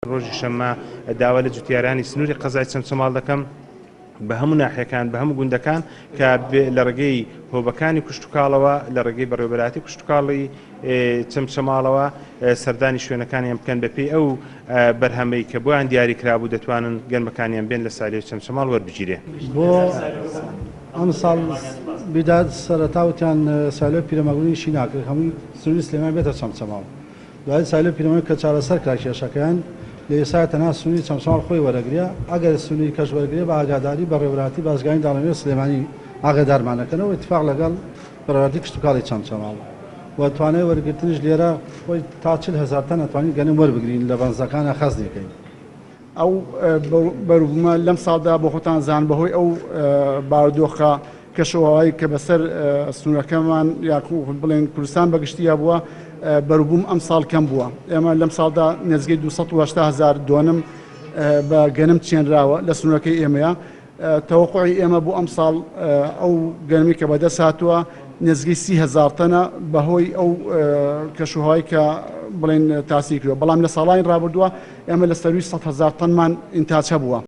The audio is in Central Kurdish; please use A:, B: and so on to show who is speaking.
A: ڕۆژی شەممە داوا لە جوتیارانی سنووری قەزای چەمچەماڵ دەکەم بە هەموو ناحیەکان بە هەموو گوندەکان کە لە ڕێگەی هۆبەکانی کوشتتوکاڵەوە لە ڕێگەی بەڕێوەبەراتی کوشتتوکاڵی چەمچەماڵەوە سەردانی شوێنەکانیان بکەن بەپێی ئەو بەرهەمەی کە بۆیان دیاری کرابوو دەتوانن گەنمەکانیان بێن لە سالی چەمچەماڵ وەربگیرێ.
B: بۆ ئەم ساڵ بیداد سەرەتاوتیان سالۆ پیرەمەگوڵیشی ناکرد هەمووی سنووری سلێمان بێتە چەمچەماڵ دوای سالۆ پیرەمەگوڵی کە چارەسەر کرا کێشەکەیان لە ئێستا تەنها سنووری چەمچەماڵ خۆی وەرەگریا ئەگەر سنووری کەش وەرگرێ بە ئاگاداری بەڕێوەبەراتی بازرگانی داڵەنوێ سلێمانی ئاگادارمانەکەنەوە اتفاق لەگەڵ بەڕێوەبەراتی کشتتوکاڵی چەمچەماڵ و توانای وەرگرتنش لێرە خۆی تا 40,000 تەن ئەتوانین گەنم وەربگرین لە بەنزەکانە خەز دەکەین.
C: ئەو بەروبوومە لەم ساڵدا بۆ خۆتان زان بەهۆی ئەو بارودۆخە کەشەوەی کە بەسەر سنوورەکەمان یاکو بڵێن کوردستان بەگشتیە بووە بەروبووم ئەم ساڵ کەم بووە. ئێمە لەم ساڵدا نزگەی 280,000 دۆنم بە گەنم چێنراوە لە سنوورەکەی ئێمەیە. تەوەقوعی ئێمە بوو ئەم ساڵ ئەو گەنمی کە بەدەست هاتووە نزگەی 30,000 تەنە بەهۆی ئەو کەشوهایی کە بڵێن تاسی کردووە بەڵام لە ساڵانی ڕابردووە ئێمە لە سەروی 100,000 تەنمان ئینتاج هەبووە.